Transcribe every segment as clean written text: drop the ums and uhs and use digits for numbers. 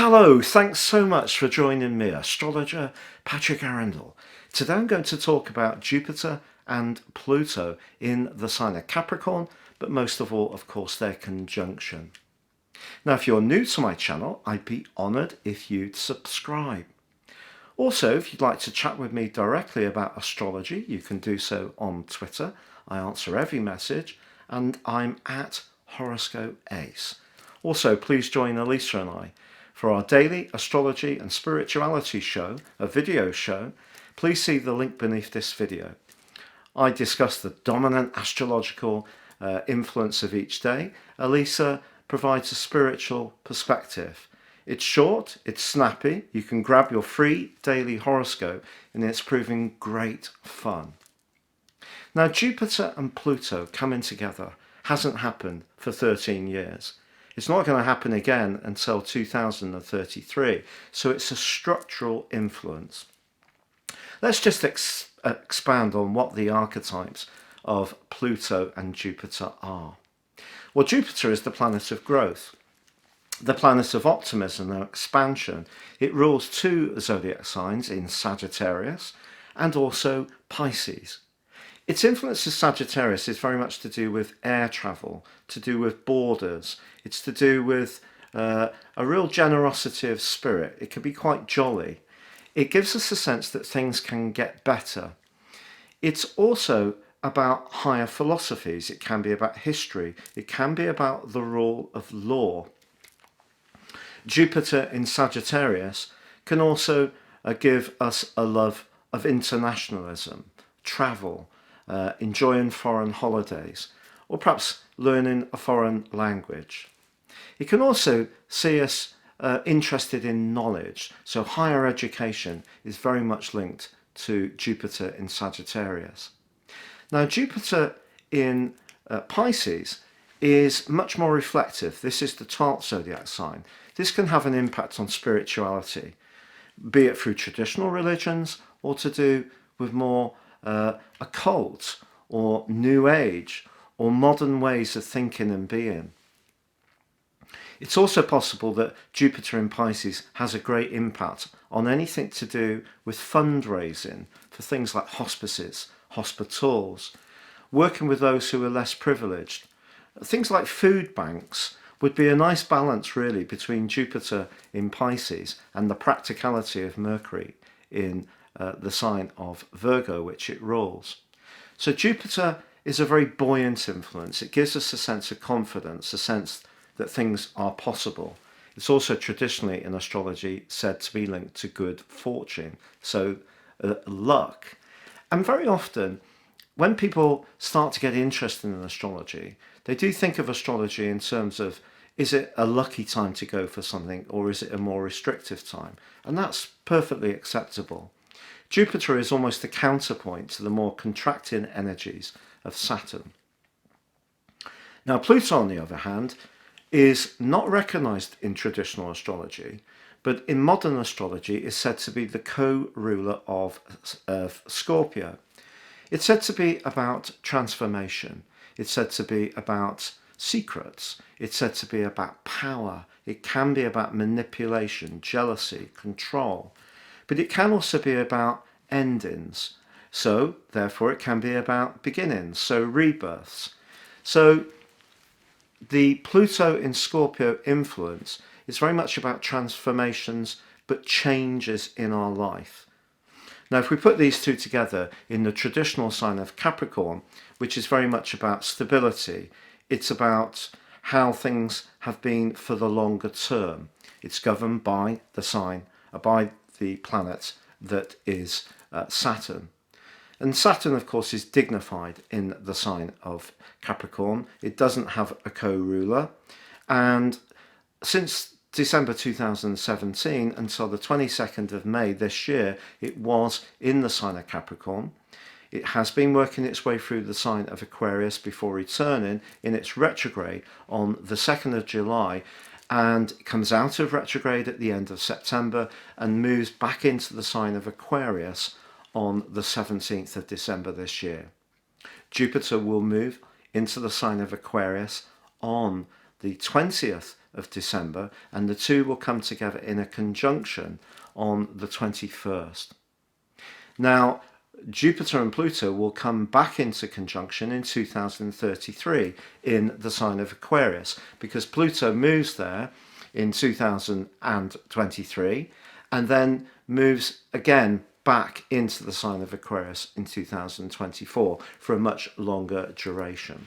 Hello, thanks so much for joining me, astrologer Patrick Arundell. Today I'm going to talk about Jupiter and Pluto in the sign of Capricorn, but most of all, of course, their conjunction. Now, if you're new to my channel, I'd be honoured if you'd subscribe. Also, if you'd like to chat with me directly about astrology, you can do so on Twitter. I answer every message, and I'm at Horoscope Ace. Also, please join Elisa and I for our Daily Astrology and Spirituality Show, a video show. Please see the link beneath this video. I discuss the dominant astrological influence of each day. Elisa provides a spiritual perspective. It's short, it's snappy, you can grab your free daily horoscope, and it's proving great fun. Now, Jupiter and Pluto coming together hasn't happened for 13 years. It's not going to happen again until 2033, so it's a structural influence. Let's just expand on what the archetypes of Pluto and Jupiter are. Well, Jupiter is the planet of growth, the planet of optimism and expansion. It rules two zodiac signs in Sagittarius and also Pisces. Its influence as Sagittarius is very much to do with air travel, to do with borders. It's to do with a real generosity of spirit. It can be quite jolly. It gives us a sense that things can get better. It's also about higher philosophies. It can be about history. It can be about the rule of law. Jupiter in Sagittarius can also give us a love of internationalism, travel, enjoying foreign holidays, or perhaps learning a foreign language. It can also see us interested in knowledge, so higher education is very much linked to Jupiter in Sagittarius. Now, Jupiter in Pisces is much more reflective. This is the 12th zodiac sign. This can have an impact on spirituality, be it through traditional religions or to do with more occult or new age or modern ways of thinking and being. It's also possible that Jupiter in Pisces has a great impact on anything to do with fundraising for things like hospices, hospitals, working with those who are less privileged. Things like food banks would be a nice balance really between Jupiter in Pisces and the practicality of Mercury in the sign of Virgo, which it rules. So Jupiter is a very buoyant influence. It gives us a sense of confidence, a sense that things are possible. It's also traditionally in astrology said to be linked to good fortune, so luck. And very often, when people start to get interested in astrology, they do think of astrology in terms of, is it a lucky time to go for something, or is it a more restrictive time? And that's perfectly acceptable. Jupiter is almost the counterpoint to the more contracting energies of Saturn. Now, Pluto, on the other hand, is not recognized in traditional astrology, but in modern astrology is said to be the co-ruler of Scorpio. It's said to be about transformation. It's said to be about secrets. It's said to be about power. It can be about manipulation, jealousy, control. But it can also be about endings. So, therefore, it can be about beginnings, so rebirths. So, the Pluto in Scorpio influence is very much about transformations, but changes in our life. Now, if we put these two together in the traditional sign of Capricorn, which is very much about stability, it's about how things have been for the longer term. It's governed by the sign, by the planet that is Saturn. And Saturn, of course, is dignified in the sign of Capricorn. It doesn't have a co-ruler. And since December 2017 until the 22nd of May this year, it was in the sign of Capricorn. It has been working its way through the sign of Aquarius before returning in its retrograde on the 2nd of July, and comes out of retrograde at the end of September and moves back into the sign of Aquarius on the 17th of December this year. Jupiter will move into the sign of Aquarius on the 20th of December, and the two will come together in a conjunction on the 21st. Now, Jupiter and Pluto will come back into conjunction in 2033 in the sign of Aquarius, because Pluto moves there in 2023 and then moves again back into the sign of Aquarius in 2024 for a much longer duration.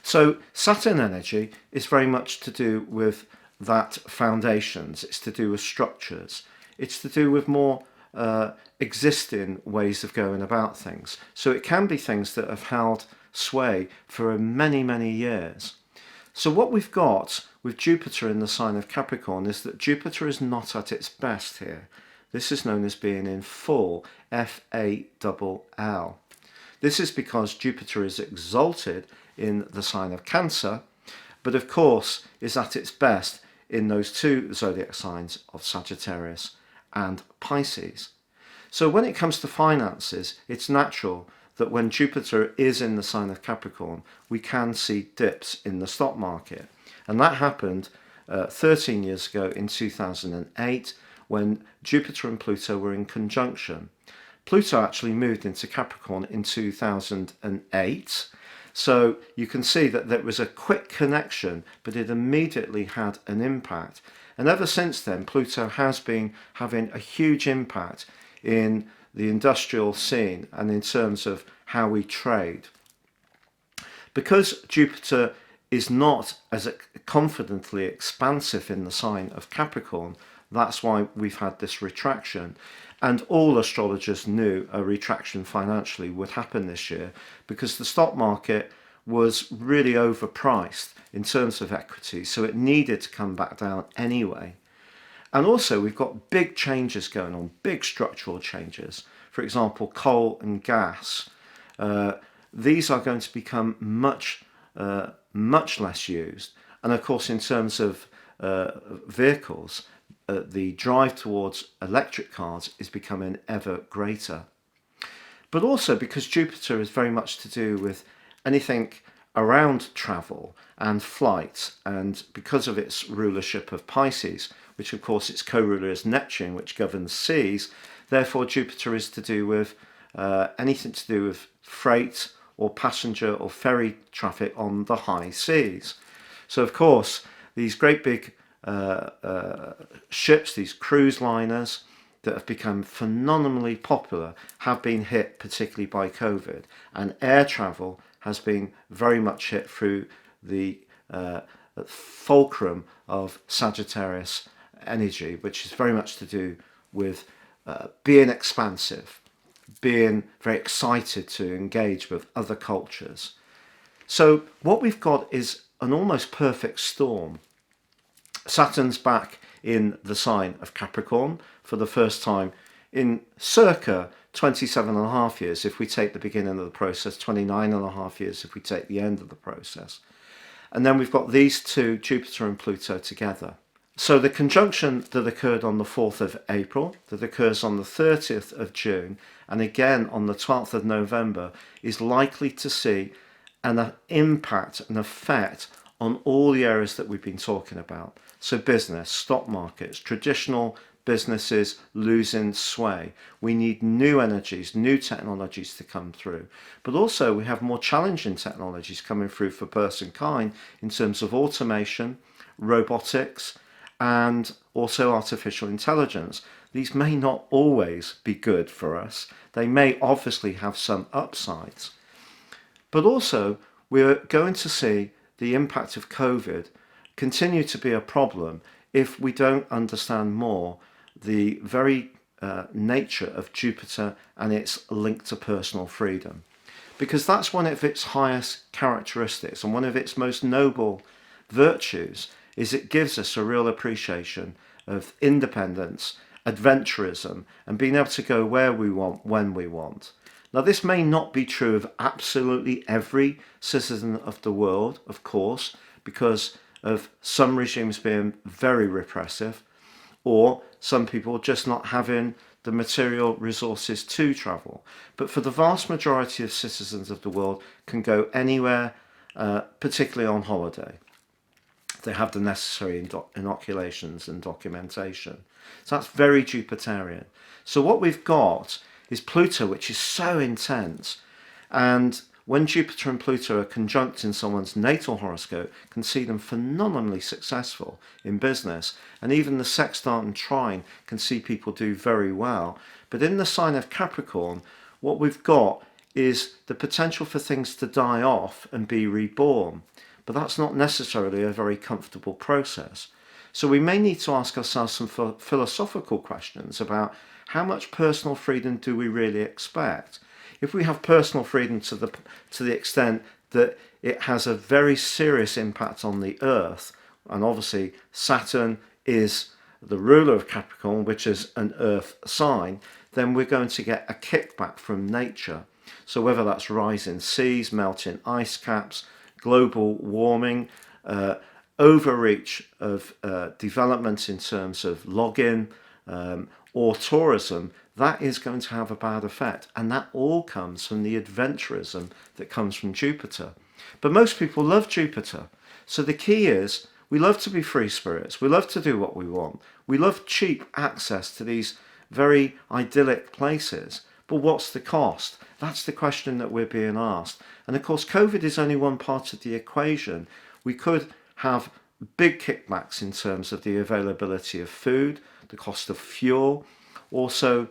So Saturn energy is very much to do with that foundations, it's to do with structures, it's to do with more existing ways of going about things. So it can be things that have held sway for many, many years. So what we've got with Jupiter in the sign of Capricorn is that Jupiter is not at its best here. This is known as being in full, F-A-L-L. This is because Jupiter is exalted in the sign of Cancer, but of course is at its best in those two zodiac signs of Sagittarius and Pisces. So when it comes to finances, it's natural that when Jupiter is in the sign of Capricorn, we can see dips in the stock market. And that happened 13 years ago in 2008 when Jupiter and Pluto were in conjunction. Pluto actually moved into Capricorn in 2008. So you can see that there was a quick connection, but it immediately had an impact. And ever since then, Pluto has been having a huge impact in the industrial scene and in terms of how we trade. Because Jupiter is not as confidently expansive in the sign of Capricorn, that's why we've had this retraction. And all astrologers knew a retraction financially would happen this year because the stock market was really overpriced in terms of equity, so it needed to come back down anyway. And also we've got big changes going on, big structural changes. For example, coal and gas. These are going to become much less used. And of course, in terms of vehicles, the drive towards electric cars is becoming ever greater. But also because Jupiter is very much to do with anything around travel and flight, and because of its rulership of Pisces, which of course its co-ruler is Neptune, which governs seas, therefore Jupiter is to do with anything to do with freight or passenger or ferry traffic on the high seas. So of course these great big ships, these cruise liners that have become phenomenally popular, have been hit particularly by COVID, and air travel has been very much hit through the fulcrum of Sagittarius energy, which is very much to do with being expansive, being very excited to engage with other cultures. So what we've got is an almost perfect storm. Saturn's back in the sign of Capricorn for the first time in circa 27.5 years if we take the beginning of the process, 29.5 years if we take the end of the process. And then we've got these two, Jupiter and Pluto, together. So the conjunction that occurred on the 4th of April, that occurs on the 30th of June, and again on the 12th of November, is likely to see an impact, an effect on all the areas that we've been talking about. So business, stock markets, traditional businesses losing sway. We need new energies, new technologies to come through. But also we have more challenging technologies coming through for person-kind in terms of automation, robotics, and also artificial intelligence. These may not always be good for us. They may obviously have some upsides. But also we're going to see the impact of COVID continue to be a problem if we don't understand more the very nature of Jupiter and its link to personal freedom. Because that's one of its highest characteristics and one of its most noble virtues is it gives us a real appreciation of independence, adventurism, and being able to go where we want, when we want. Now, this may not be true of absolutely every citizen of the world, of course, because of some regimes being very repressive, or some people just not having the material resources to travel. But for the vast majority of citizens of the world can go anywhere, particularly on holiday. They have the necessary inoculations and documentation. So that's very Jupiterian. So what we've got is Pluto, which is so intense. And when Jupiter and Pluto are conjunct in someone's natal horoscope, can see them phenomenally successful in business. And even the sextile and trine can see people do very well. But in the sign of Capricorn, what we've got is the potential for things to die off and be reborn. But that's not necessarily a very comfortable process. So we may need to ask ourselves some philosophical questions about how much personal freedom do we really expect? If we have personal freedom to the extent that it has a very serious impact on the Earth, and obviously Saturn is the ruler of Capricorn, which is an Earth sign, then we're going to get a kickback from nature. So whether that's rising seas, melting ice caps, global warming, overreach of development in terms of logging or tourism, that is going to have a bad effect. And that all comes from the adventurism that comes from Jupiter. But most people love Jupiter. So the key is we love to be free spirits. We love to do what we want. We love cheap access to these very idyllic places. But what's the cost? That's the question that we're being asked. And of course, COVID is only one part of the equation. We could have big kickbacks in terms of the availability of food, the cost of fuel. Also,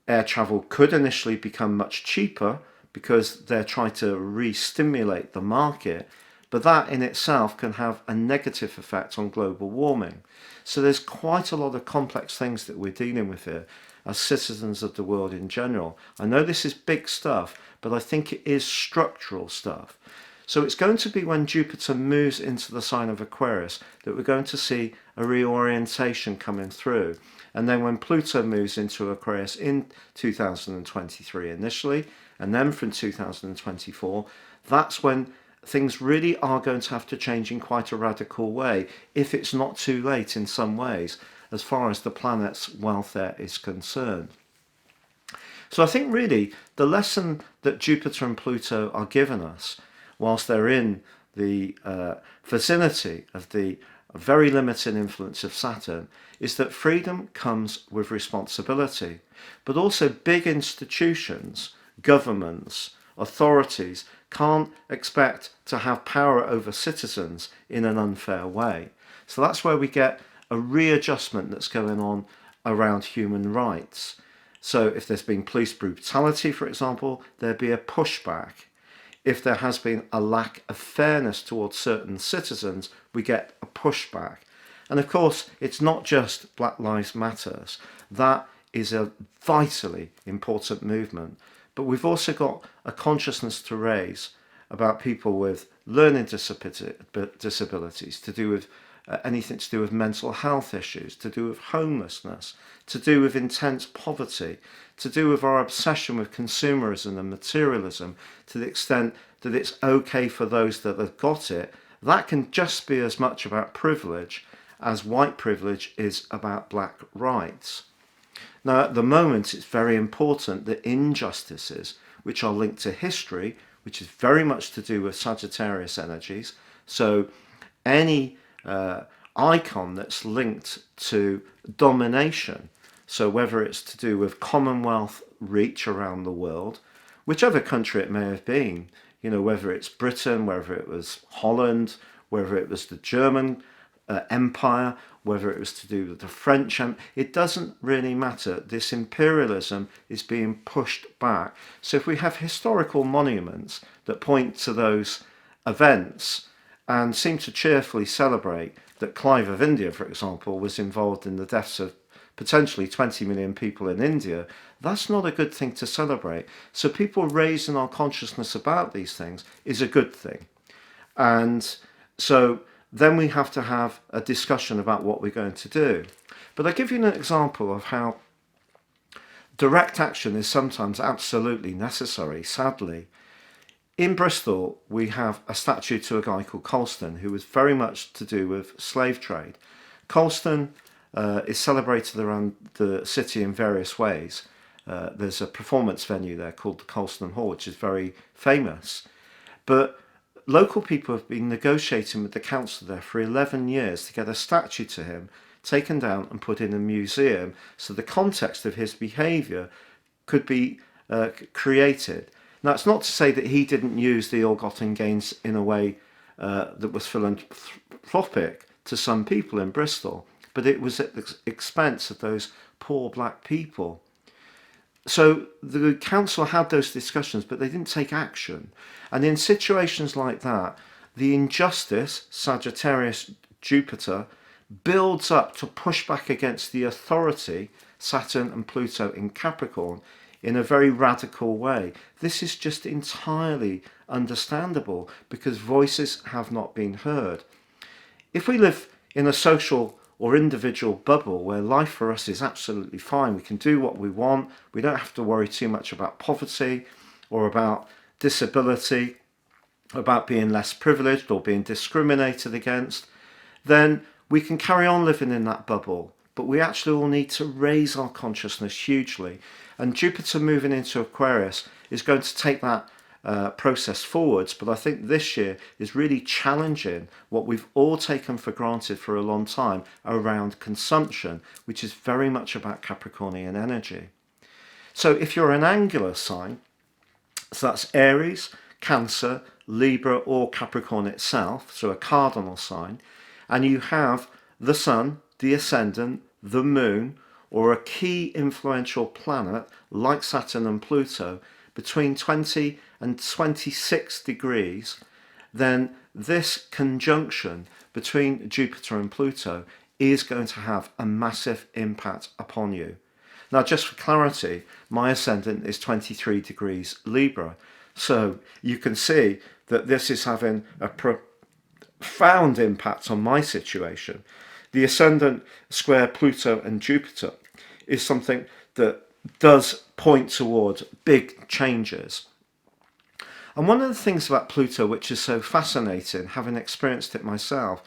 air travel could initially become much cheaper because they're trying to re-stimulate the market. But that in itself can have a negative effect on global warming. So there's quite a lot of complex things that we're dealing with here as citizens of the world in general. I know this is big stuff, but I think it is structural stuff. So it's going to be when Jupiter moves into the sign of Aquarius that we're going to see a reorientation coming through. And then when Pluto moves into Aquarius in 2023 initially, and then from 2024, that's when things really are going to have to change in quite a radical way, if it's not too late in some ways, as far as the planet's welfare is concerned. So I think really the lesson that Jupiter and Pluto are giving us, whilst they're in the vicinity of the very limited influence of Saturn, is that freedom comes with responsibility. But also big institutions, governments, authorities can't expect to have power over citizens in an unfair way. So that's where we get a readjustment that's going on around human rights. So if there's been police brutality, for example, there'd be a pushback. If there has been a lack of fairness towards certain citizens, we get a pushback. And of course, it's not just Black Lives Matter. That is a vitally important movement. But we've also got a consciousness to raise about people with learning disabilities, to do with anything to do with mental health issues, to do with homelessness, to do with intense poverty, to do with our obsession with consumerism and materialism, to the extent that it's okay for those that have got it. That can just be as much about privilege as white privilege is about black rights. Now, at the moment, it's very important that injustices, which are linked to history, which is very much to do with Sagittarius energies, so any icon that's linked to domination, so whether it's to do with Commonwealth reach around the world, whichever country it may have been, whether it's Britain, whether it was Holland, whether it was the German Empire, whether it was to do with the French, it doesn't really matter. This imperialism is being pushed back. So if we have historical monuments that point to those events and seem to cheerfully celebrate that Clive of India, for example, was involved in the deaths of potentially 20 million people in India, that's not a good thing to celebrate. So people raising our consciousness about these things is a good thing. And so then we have to have a discussion about what we're going to do. But I give you an example of how direct action is sometimes absolutely necessary, sadly. In Bristol, we have a statue to a guy called Colston, who was very much to do with slave trade. Colston is celebrated around the city in various ways. There's a performance venue there called the Colston Hall, which is very famous. But local people have been negotiating with the council there for 11 years to get a statue to him taken down and put in a museum so the context of his behaviour could be created. Now, it's not to say that he didn't use the ill-gotten gains in a way that was philanthropic to some people in Bristol, but it was at the expense of those poor black people. So the council had those discussions, but they didn't take action. And in situations like that, the injustice, Sagittarius Jupiter, builds up to push back against the authority, Saturn and Pluto in Capricorn, in a very radical way. This is just entirely understandable because voices have not been heard. If we live in a social or individual bubble where life for us is absolutely fine, we can do what we want, we don't have to worry too much about poverty or about disability, about being less privileged or being discriminated against, then we can carry on living in that bubble. But we actually all need to raise our consciousness hugely. And Jupiter moving into Aquarius is going to take that process forwards, but I think this year is really challenging what we've all taken for granted for a long time around consumption, which is very much about Capricornian energy. So if you're an angular sign, so that's Aries, Cancer, Libra or Capricorn itself, so a cardinal sign, and you have the Sun, the Ascendant, the Moon, or a key influential planet like Saturn and Pluto between 20 and 26 degrees, then this conjunction between Jupiter and Pluto is going to have a massive impact upon you. Now, just for clarity, my ascendant is 23 degrees Libra, so you can see that this is having a profound impact on my situation. The ascendant square Pluto and Jupiter is something that does point towards big changes. And one of the things about Pluto which is so fascinating, having experienced it myself,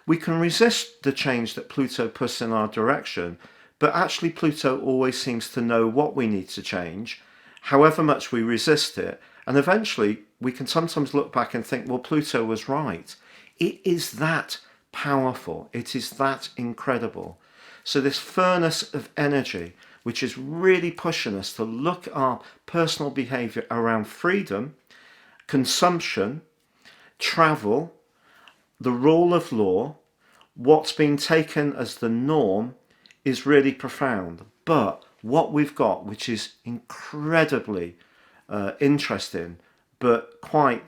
we can resist the change that Pluto puts in our direction, but actually Pluto always seems to know what we need to change, however much we resist it, and eventually we can sometimes look back and think, well, Pluto was right. It is that powerful, it is that incredible. So this furnace of energy, which is really pushing us to look at our personal behaviour around freedom, consumption, travel, the rule of law, what's been taken as the norm is really profound. But what we've got, which is incredibly interesting, but quite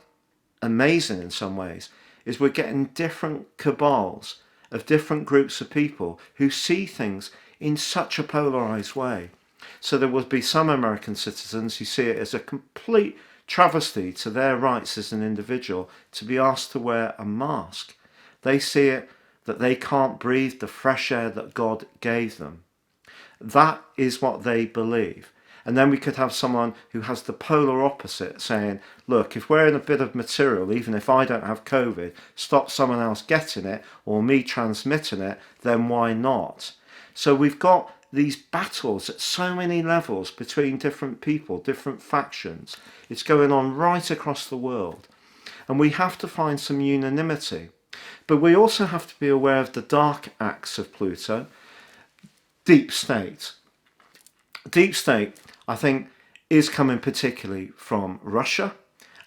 amazing in some ways, is we're getting different cabals of different groups of people who see things in such a polarized way. So there will be some American citizens who see it as a complete travesty to their rights as an individual to be asked to wear a mask. They see it that they can't breathe the fresh air that God gave them. That is what they believe. And then we could have someone who has the polar opposite saying, look, if wearing a bit of material, even if I don't have COVID, stops someone else getting it or me transmitting it, then why not? So we've got these battles at so many levels between different people, different factions. It's going on right across the world. And we have to find some unanimity. But we also have to be aware of the dark acts of Pluto. Deep state. Deep state, I think, is coming particularly from Russia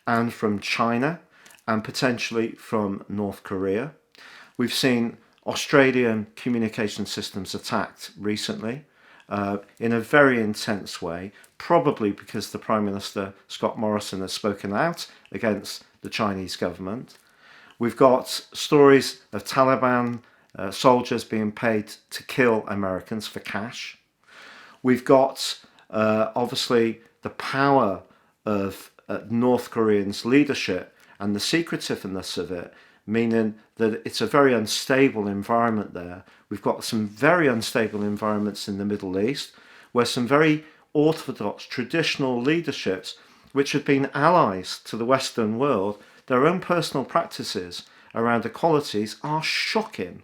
and from China and potentially from North Korea. We've seen Australian communication systems attacked recently in a very intense way, probably because the Prime Minister, Scott Morrison, has spoken out against the Chinese government. We've got stories of Taliban soldiers being paid to kill Americans for cash. We've got, obviously, the power of North Koreans' leadership and the secretiveness of it, meaning that it's a very unstable environment there. We've got some very unstable environments in the Middle East, where some very orthodox traditional leaderships, which have been allies to the Western world, their own personal practices around equalities are shocking.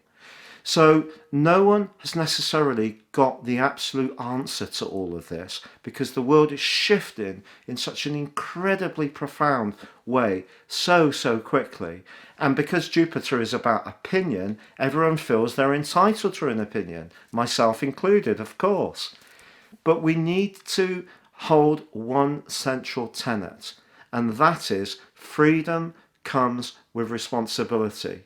So no one has necessarily got the absolute answer to all of this, because the world is shifting in such an incredibly profound way so quickly. And because Jupiter is about opinion, everyone feels they're entitled to an opinion, myself included, of course. But we need to hold one central tenet, and that is freedom comes with responsibility.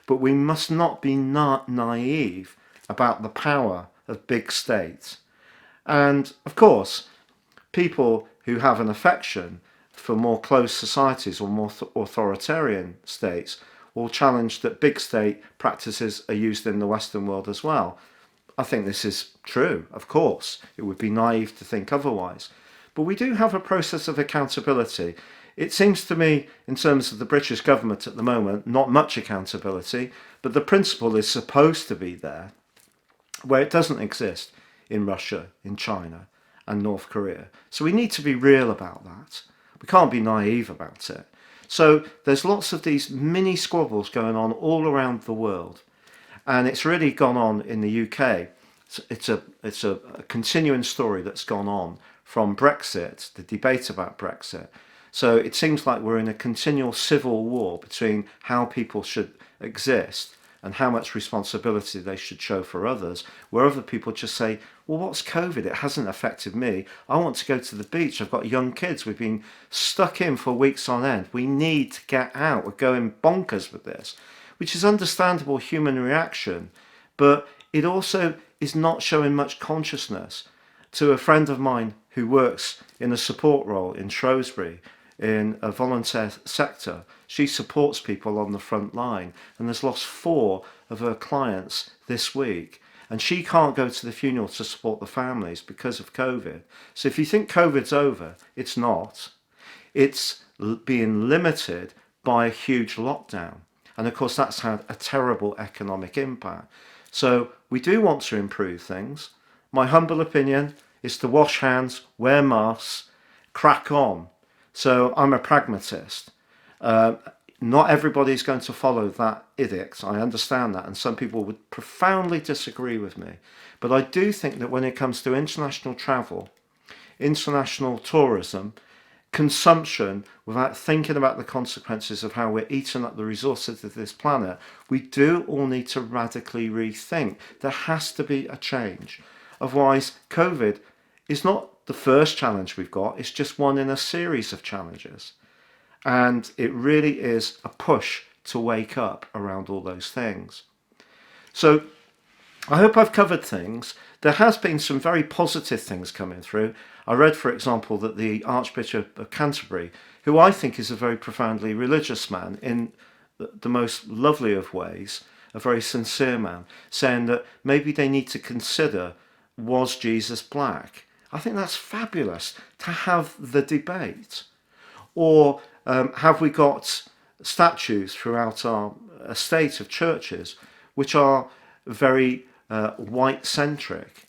But we must not be naive about the power of big state. And of course, people who have an affection for more closed societies or more authoritarian states will challenge that big state practices are used in the Western world as well. I think this is true, of course. It would be naive to think otherwise. But we do have a process of accountability. It seems to me, in terms of the British government at the moment, not much accountability, but the principle is supposed to be there, where it doesn't exist in Russia, in China, and North Korea. So we need to be real about that. We can't be naive about it. So there's lots of these mini squabbles going on all around the world. And it's really gone on in the UK. It's a continuing story that's gone on from Brexit, the debate about Brexit. So it seems like we're in a continual civil war between how people should exist and how much responsibility they should show for others, where other people just say, well, what's COVID? It hasn't affected me. I want to go to the beach. I've got young kids. We've been stuck in for weeks on end. We need to get out. We're going bonkers with this, which is understandable human reaction, but it also is not showing much consciousness. To a friend of mine who works in a support role in Shrewsbury, in a volunteer sector, she supports people on the front line and has lost 4 of her clients this week. And she can't go to the funeral to support the families because of COVID. So if you think COVID's over, it's not. It's being limited by a huge lockdown. And of course, that's had a terrible economic impact. So we do want to improve things. My humble opinion is to wash hands, wear masks, crack on. So I'm a pragmatist. Not everybody's going to follow that edict. I understand that. And some people would profoundly disagree with me. But I do think that when it comes to international travel, international tourism, consumption, without thinking about the consequences of how we're eating up the resources of this planet, we do all need to radically rethink. There has to be a change. Otherwise, COVID is not the first challenge we've got, it's just one in a series of challenges. And it really is a push to wake up around all those things. So I hope I've covered things. There has been some very positive things coming through. I read, for example, that the Archbishop of Canterbury, who I think is a very profoundly religious man in the most lovely of ways, a very sincere man, saying that maybe they need to consider, was Jesus black? I think that's fabulous to have the debate. Or have we got statues throughout our estate of churches which are very white-centric?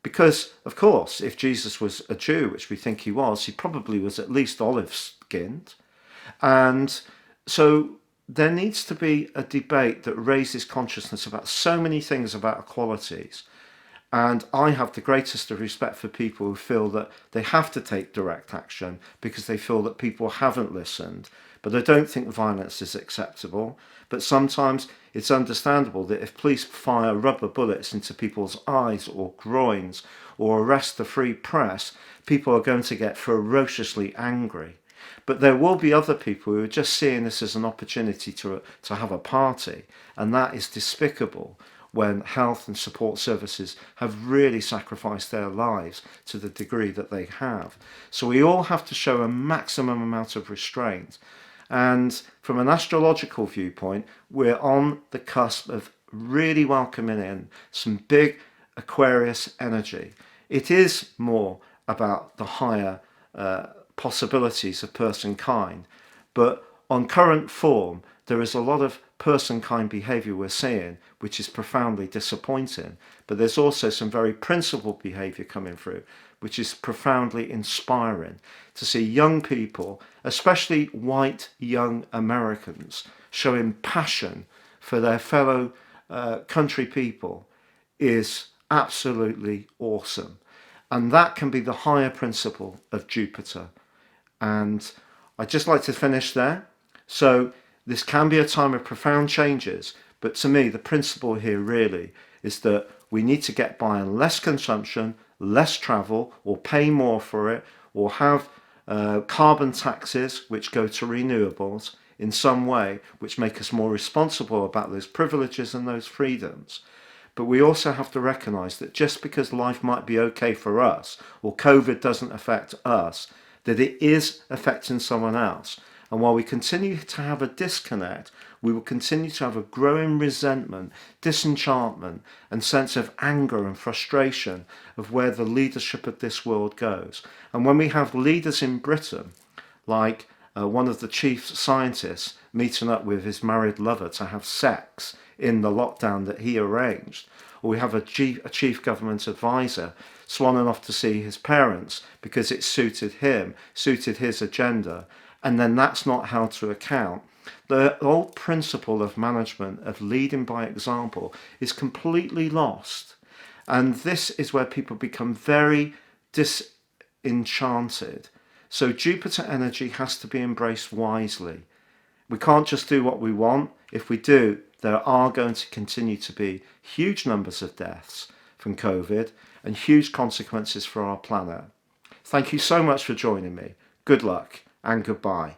Because, of course, if Jesus was a Jew, which we think he was, he probably was at least olive-skinned. And so there needs to be a debate that raises consciousness about so many things about equalities. And I have the greatest of respect for people who feel that they have to take direct action because they feel that people haven't listened. But I don't think violence is acceptable. But sometimes it's understandable that if police fire rubber bullets into people's eyes or groins or arrest the free press, people are going to get ferociously angry. But there will be other people who are just seeing this as an opportunity to have a party, and that is despicable when health and support services have really sacrificed their lives to the degree that they have. So we all have to show a maximum amount of restraint. And from an astrological viewpoint, we're on the cusp of really welcoming in some big Aquarius energy. It is more about the higher possibilities of person kind, but on current form, there is a lot of person-kind behaviour we're seeing, which is profoundly disappointing. But there's also some very principled behaviour coming through, which is profoundly inspiring to see young people, especially white young Americans, showing passion for their fellow country people is absolutely awesome. And that can be the higher principle of Jupiter. And I'd just like to finish there. So this can be a time of profound changes, but to me, the principle here really is that we need to get by on less consumption, less travel, or pay more for it, or have carbon taxes which go to renewables in some way, which make us more responsible about those privileges and those freedoms. But we also have to recognise that just because life might be okay for us, or COVID doesn't affect us, that it is affecting someone else. And while we continue to have a disconnect, we will continue to have a growing resentment, disenchantment, and sense of anger and frustration of where the leadership of this world goes. And when we have leaders in Britain, like one of the chief scientists meeting up with his married lover to have sex in the lockdown that he arranged, or we have a chief government advisor swanning off to see his parents because it suited him, suited his agenda, and then that's not held to account. The old principle of management, of leading by example, is completely lost. And this is where people become very disenchanted. So Jupiter energy has to be embraced wisely. We can't just do what we want. If we do, there are going to continue to be huge numbers of deaths from COVID and huge consequences for our planet. Thank you so much for joining me. Good luck and goodbye.